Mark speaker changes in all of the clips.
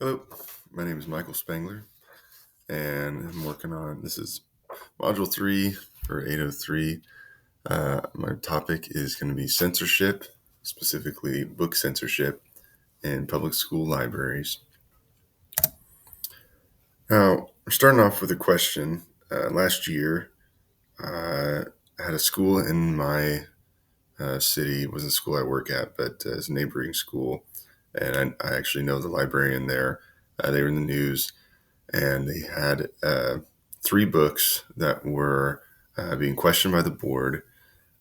Speaker 1: Hello, my name is Michael Spangler, and I'm working on this is Module 3 for 803. My topic is going to be censorship, specifically book censorship in public school libraries. Now, we're starting off with a question. Last year, I had a school in my city. It wasn't a school I work at, but it's a neighboring school, and I actually know the librarian there. They were in the news, and they had three books that were being questioned by the board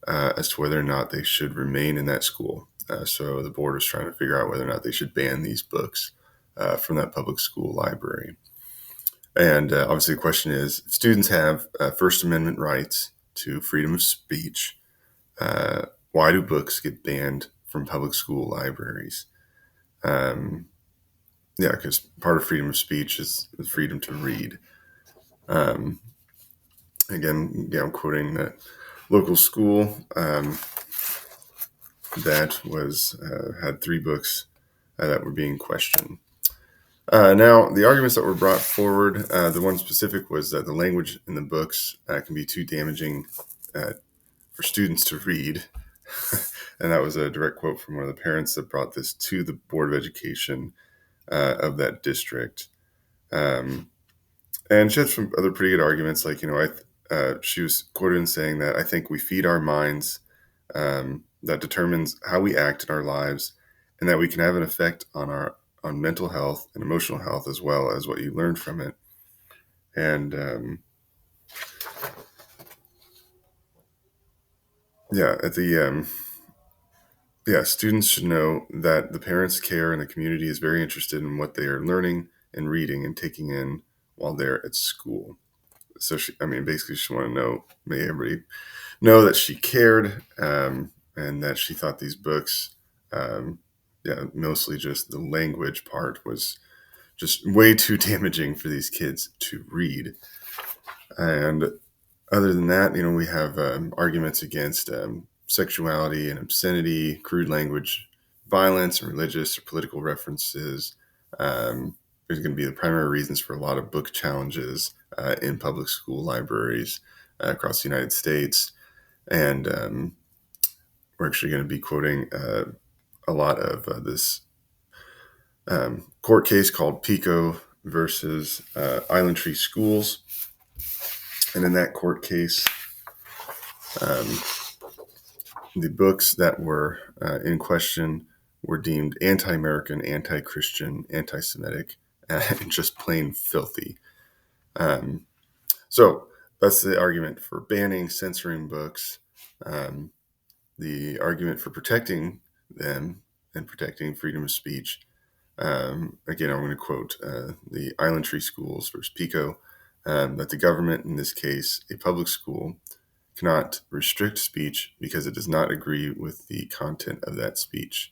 Speaker 1: as to whether or not they should remain in that school. So the board was trying to figure out whether or not they should ban these books from that public school library. And obviously, the question is, if students have First Amendment rights to freedom of speech, why do books get banned from public school libraries? Yeah, because part of freedom of speech is the freedom to read. Again, I'm quoting that local school that was had three books that were being questioned. Now, the arguments that were brought forward, the one specific was that the language in the books can be too damaging for students to read. And that was a direct quote from one of the parents that brought this to the Board of Education of that district. And she had some other pretty good arguments, like, she was quoted in saying that I think we feed our minds that determines how we act in our lives, and that we can have an effect on mental health and emotional health as well as what you learn from it. And students should know that the parents care and the community is very interested in what they are learning and reading and taking in while they're at school. So basically she wanted to know, may everybody know that she cared, and that she thought these books, mostly just the language part was just way too damaging for these kids to read. And other than that, we have arguments against sexuality and obscenity, crude language, violence, and religious or political references. There's going to be the primary reasons for a lot of book challenges in public school libraries across the United States. And we're actually going to be quoting a lot of this court case called Pico versus Island Tree Schools. And in that court case, the books that were in question were deemed anti-American, anti-Christian, anti-Semitic, and just plain filthy. So that's the argument for banning, censoring books. The argument for protecting them and protecting freedom of speech. Again, I'm going to quote the Island Tree Schools versus Pico, that the government, in this case, a public school, cannot restrict speech because it does not agree with the content of that speech.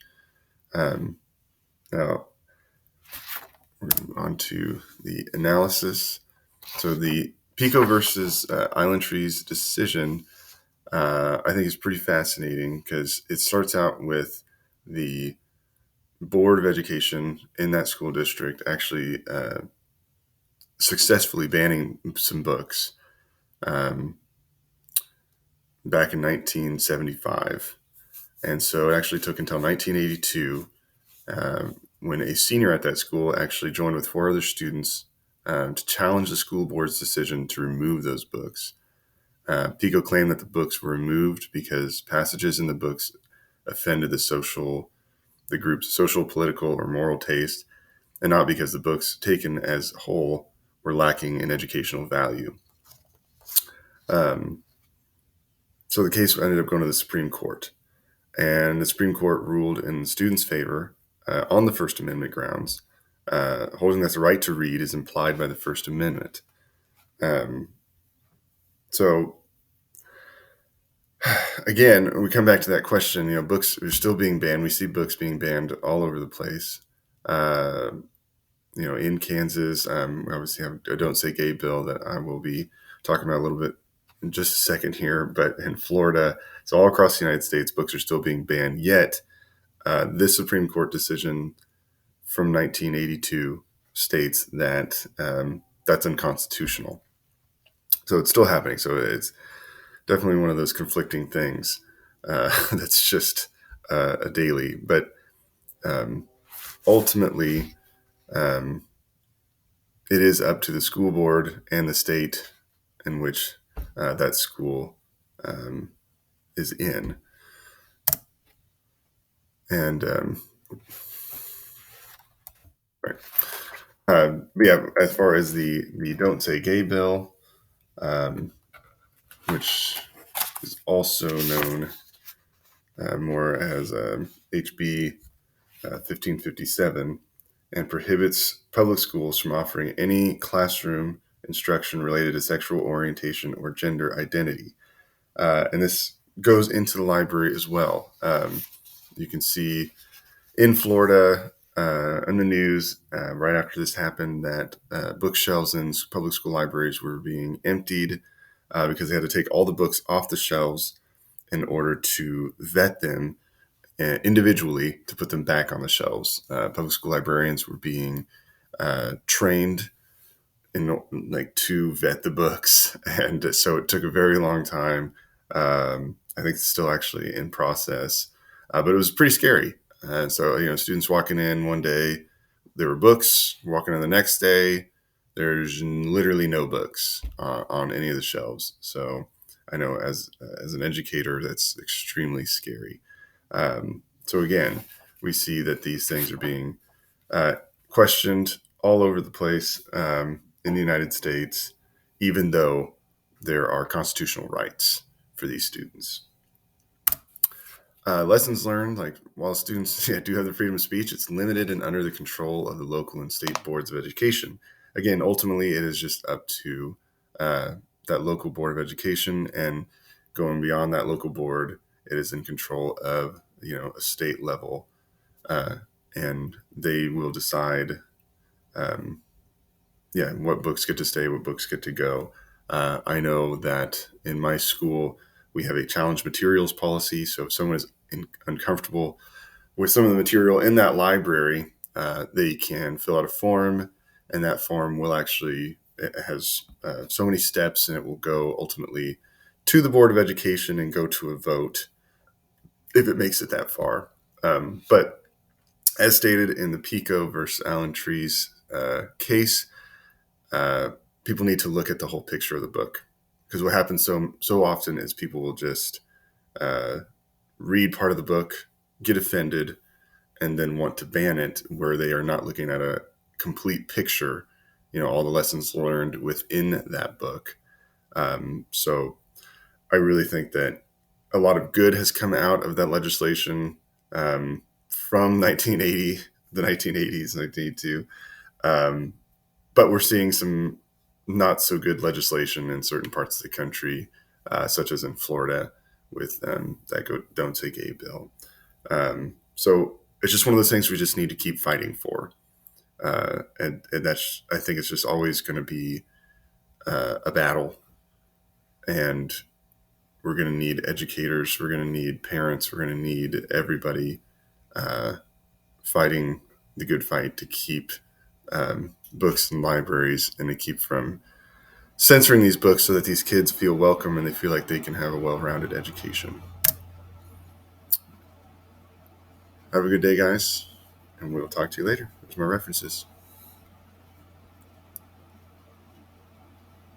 Speaker 1: Now, we're on to the analysis. So the Pico versus Island Tree's decision, I think, is pretty fascinating because it starts out with the Board of Education in that school district actually successfully banning some books back in 1975. And so it actually took until 1982 when a senior at that school actually joined with four other students to challenge the school board's decision to remove those books. Pico claimed that the books were removed because passages in the books offended the group's social, political, or moral taste, and not because the books taken as a whole were lacking in educational value. So the case ended up going to the Supreme Court, and the Supreme Court ruled in the students' favor on the First Amendment grounds, holding that the right to read is implied by the First Amendment. So again, we come back to that question, books are still being banned. We see books being banned all over the place. In Kansas, we obviously have a Don't Say Gay bill that I will be talking about a little bit in just a second here, but in Florida, so all across the United States, books are still being banned. Yet, this Supreme Court decision from 1982 states that that's unconstitutional. So it's still happening. So it's definitely one of those conflicting things that's just a daily. But um, ultimately, um, it is up to the school board and the state in which that school um, is in. And right. Yeah, as far as the Don't Say Gay bill, um, which is also known more as HB 1557, and prohibits public schools from offering any classroom instruction related to sexual orientation or gender identity. And this goes into the library as well. You can see in Florida, in the news, right after this happened, that bookshelves in public school libraries were being emptied because they had to take all the books off the shelves in order to vet them individually to put them back on the shelves. Public school librarians were being trained in like to vet the books, and so it took a very long time. I think it's still actually in process, but it was pretty scary. So students walking in one day, there were books. Walking in the next day, there's literally no books on any of the shelves. So I know as an educator, that's extremely scary. So again, we see that these things are being uh, questioned all over the place in the United States, even though there are constitutional rights for these students. Lessons learned, like while students do have the freedom of speech, it's limited and under the control of the local and state boards of education. Again, ultimately, it is just up to uh, that local board of education, and going beyond that local board, it is in control of a state level, uh, and they will decide um, what books get to stay, what books get to go. I know that in my school, we have a challenge materials policy. So if someone is uncomfortable with some of the material in that library, they can fill out a form, and that form will actually, it has so many steps, and it will go ultimately to the Board of Education and go to a vote if it makes it that far. But as stated in the Pico versus Allen Trees case, uh, people need to look at the whole picture of the book, because what happens so often is people will just uh, read part of the book, get offended, and then want to ban it, where they are not looking at a complete picture, all the lessons learned within that book. So I really think that a lot of good has come out of that legislation from 1980, the 1980s, 1982. Um, but we're seeing some not so good legislation in certain parts of the country, such as in Florida with that Don't Say Gay bill. So it's just one of those things we just need to keep fighting for. And that's, I think it's just always going to be a battle. And we're going to need educators, we're going to need parents, we're going to need everybody uh, fighting the good fight to keep books in libraries, and to keep from censoring these books, so that these kids feel welcome and they feel like they can have a well-rounded education. Have a good day, guys, and we'll talk to you later. There's my references.